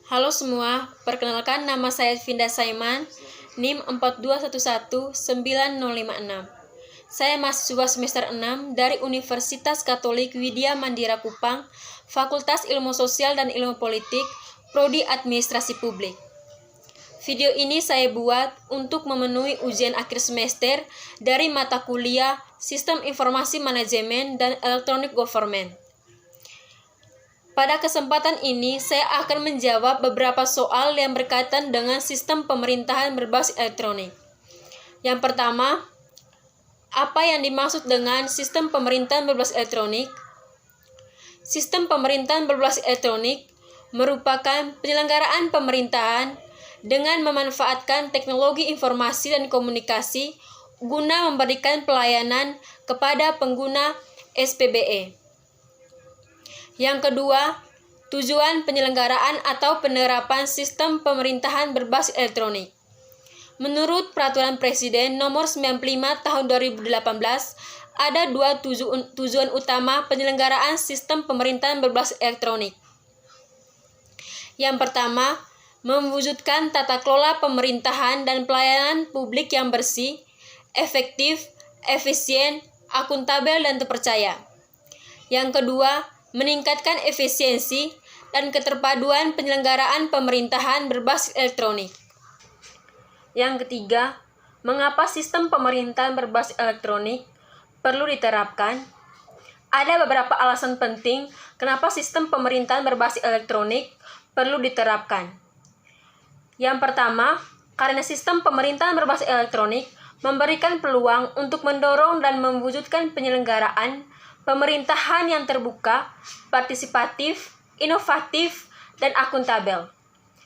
Halo semua, perkenalkan nama saya Vinda Saiman, NIM 4211956. Saya mahasiswa semester 6 dari Universitas Katolik Widya Mandira Kupang, Fakultas Ilmu Sosial dan Ilmu Politik, Prodi Administrasi Publik. Video ini saya buat untuk memenuhi ujian akhir semester dari mata kuliah Sistem Informasi Manajemen dan Electronic Government. Pada kesempatan ini, saya akan menjawab beberapa soal yang berkaitan dengan sistem pemerintahan berbasis elektronik. Yang pertama, apa yang dimaksud dengan sistem pemerintahan berbasis elektronik? Sistem pemerintahan berbasis elektronik merupakan penyelenggaraan pemerintahan dengan memanfaatkan teknologi informasi dan komunikasi guna memberikan pelayanan kepada pengguna SPBE. Yang kedua, tujuan penyelenggaraan atau penerapan sistem pemerintahan berbasis elektronik. Menurut Peraturan Presiden Nomor 95 Tahun 2018, ada dua tujuan utama penyelenggaraan sistem pemerintahan berbasis elektronik. Yang pertama, mewujudkan tata kelola pemerintahan dan pelayanan publik yang bersih, efektif, efisien, akuntabel, dan terpercaya. Yang kedua, meningkatkan efisiensi dan keterpaduan penyelenggaraan pemerintahan berbasis elektronik. Yang ketiga, mengapa sistem pemerintahan berbasis elektronik perlu diterapkan? Ada beberapa alasan penting kenapa sistem pemerintahan berbasis elektronik perlu diterapkan. Yang pertama, karena sistem pemerintahan berbasis elektronik memberikan peluang untuk mendorong dan mewujudkan penyelenggaraan pemerintahan yang terbuka, partisipatif, inovatif, dan akuntabel.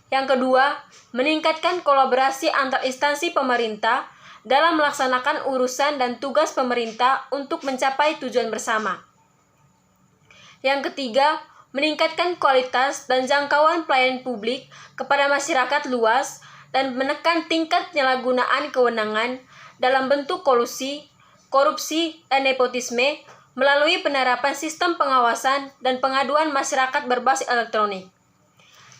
Yang kedua, meningkatkan kolaborasi antar instansi pemerintah dalam melaksanakan urusan dan tugas pemerintah untuk mencapai tujuan bersama. Yang ketiga, meningkatkan kualitas dan jangkauan pelayanan publik kepada masyarakat luas dan menekan tingkat penyalahgunaan kewenangan dalam bentuk kolusi, korupsi, dan nepotisme melalui penerapan sistem pengawasan dan pengaduan masyarakat berbasis elektronik.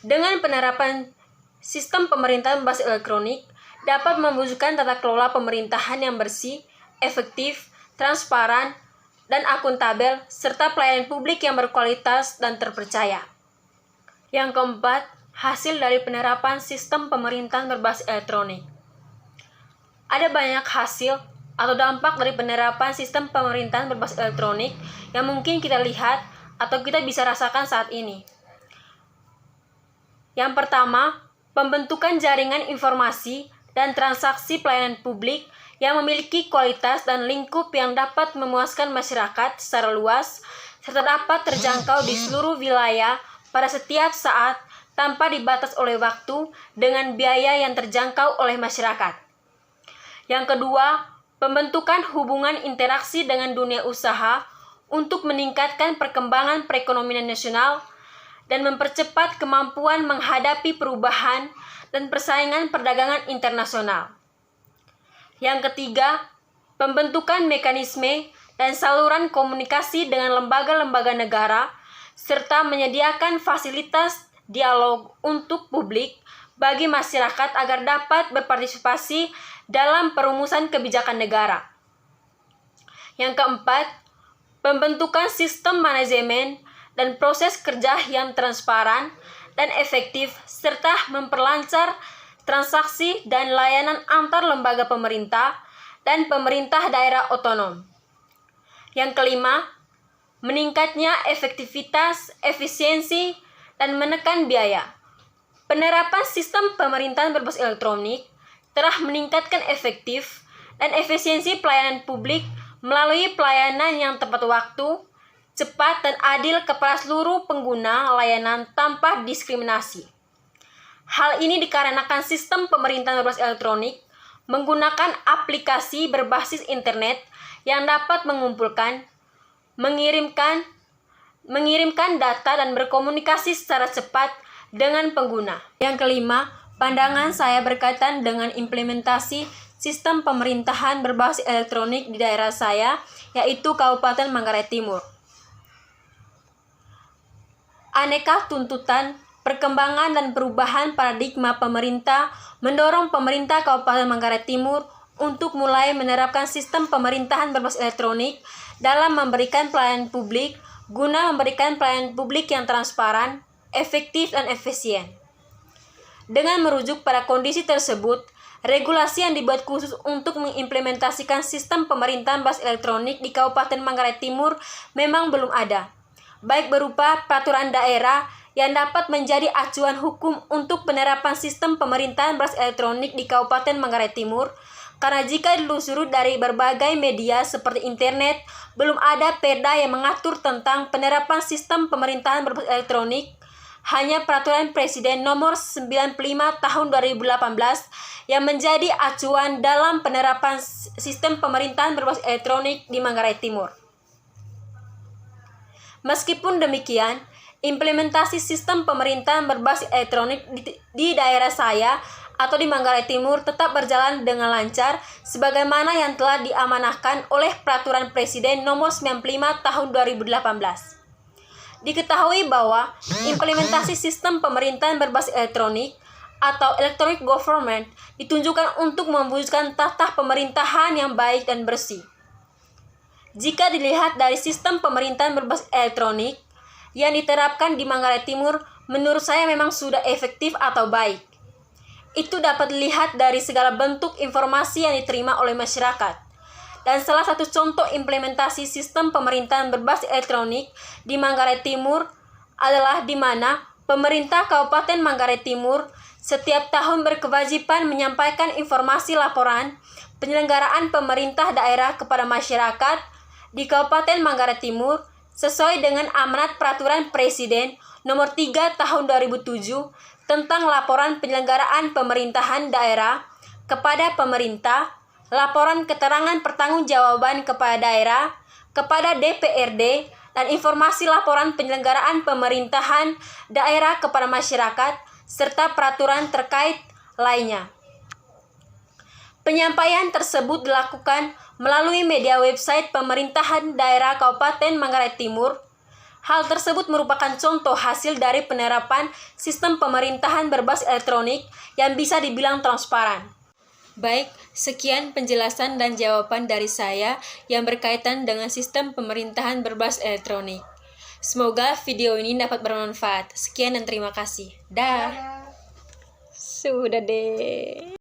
Dengan penerapan sistem pemerintahan berbasis elektronik dapat mewujudkan tata kelola pemerintahan yang bersih, efektif, transparan, dan akuntabel, serta pelayanan publik yang berkualitas dan terpercaya. Yang keempat, hasil dari penerapan sistem pemerintahan berbasis elektronik. Ada banyak hasil atau dampak dari penerapan sistem pemerintahan berbasis elektronik yang mungkin kita lihat atau kita bisa rasakan saat ini. Yang pertama, pembentukan jaringan informasi dan transaksi pelayanan publik yang memiliki kualitas dan lingkup yang dapat memuaskan masyarakat secara luas serta dapat terjangkau di seluruh wilayah pada setiap saat tanpa dibatas oleh waktu dengan biaya yang terjangkau oleh masyarakat. Yang kedua, pembentukan hubungan interaksi dengan dunia usaha untuk meningkatkan perkembangan perekonomian nasional dan mempercepat kemampuan menghadapi perubahan dan persaingan perdagangan internasional. Yang ketiga, pembentukan mekanisme dan saluran komunikasi dengan lembaga-lembaga negara serta menyediakan fasilitas dialog untuk publik bagi masyarakat agar dapat berpartisipasi dalam perumusan kebijakan negara. Yang keempat, pembentukan sistem manajemen dan proses kerja yang transparan dan efektif serta memperlancar transaksi dan layanan antar lembaga pemerintah dan pemerintah daerah otonom. Yang kelima, meningkatnya efektivitas, efisiensi, dan menekan biaya. Penerapan sistem pemerintahan berbasis elektronik telah meningkatkan efektif dan efisiensi pelayanan publik melalui pelayanan yang tepat waktu, cepat, dan adil kepada seluruh pengguna layanan tanpa diskriminasi. Hal ini dikarenakan sistem pemerintahan berbasis elektronik menggunakan aplikasi berbasis internet yang dapat mengumpulkan, mengirimkan data dan berkomunikasi secara cepat dengan pengguna. Yang kelima, pandangan saya berkaitan dengan implementasi sistem pemerintahan berbasis elektronik di daerah saya, yaitu Kabupaten Manggarai Timur. Aneka tuntutan perkembangan dan perubahan paradigma pemerintah mendorong pemerintah Kabupaten Manggarai Timur untuk mulai menerapkan sistem pemerintahan berbasis elektronik dalam memberikan pelayanan publik guna memberikan pelayanan publik yang transparan, efektif, dan efisien. Dengan merujuk pada kondisi tersebut, regulasi yang dibuat khusus untuk mengimplementasikan sistem pemerintahan berbasis elektronik di Kabupaten Manggarai Timur memang belum ada, baik berupa peraturan daerah yang dapat menjadi acuan hukum untuk penerapan sistem pemerintahan berbasis elektronik di Kabupaten Manggarai Timur, karena jika dilusuri dari berbagai media seperti internet, belum ada perda yang mengatur tentang penerapan sistem pemerintahan berbasis elektronik. Hanya Peraturan Presiden Nomor 95 Tahun 2018 yang menjadi acuan dalam penerapan sistem pemerintahan berbasis elektronik di Manggarai Timur. Meskipun demikian, implementasi sistem pemerintahan berbasis elektronik di daerah saya atau di Manggarai Timur tetap berjalan dengan lancar sebagaimana yang telah diamanahkan oleh Peraturan Presiden Nomor 95 Tahun 2018. Diketahui bahwa implementasi sistem pemerintahan berbasis elektronik atau electronic government ditunjukkan untuk mewujudkan tata pemerintahan yang baik dan bersih. Jika dilihat dari sistem pemerintahan berbasis elektronik yang diterapkan di Manggarai Timur, menurut saya memang sudah efektif atau baik. Itu dapat dilihat dari segala bentuk informasi yang diterima oleh masyarakat. Dan salah satu contoh implementasi sistem pemerintahan berbasis elektronik di Manggarai Timur adalah di mana pemerintah Kabupaten Manggarai Timur setiap tahun berkewajiban menyampaikan informasi laporan penyelenggaraan pemerintah daerah kepada masyarakat di Kabupaten Manggarai Timur sesuai dengan amanat Peraturan Presiden Nomor 3 Tahun 2007 tentang laporan penyelenggaraan pemerintahan daerah kepada pemerintah, laporan keterangan pertanggungjawaban kepada daerah, kepada DPRD, dan informasi laporan penyelenggaraan pemerintahan daerah kepada masyarakat, serta peraturan terkait lainnya. Penyampaian tersebut dilakukan melalui media website pemerintahan daerah Kabupaten Manggarai Timur. Hal tersebut merupakan contoh hasil dari penerapan sistem pemerintahan berbasis elektronik yang bisa dibilang transparan. Baik, sekian penjelasan dan jawaban dari saya yang berkaitan dengan sistem pemerintahan berbasis elektronik. Semoga video ini dapat bermanfaat. Sekian dan terima kasih. Dah. Sudah deh.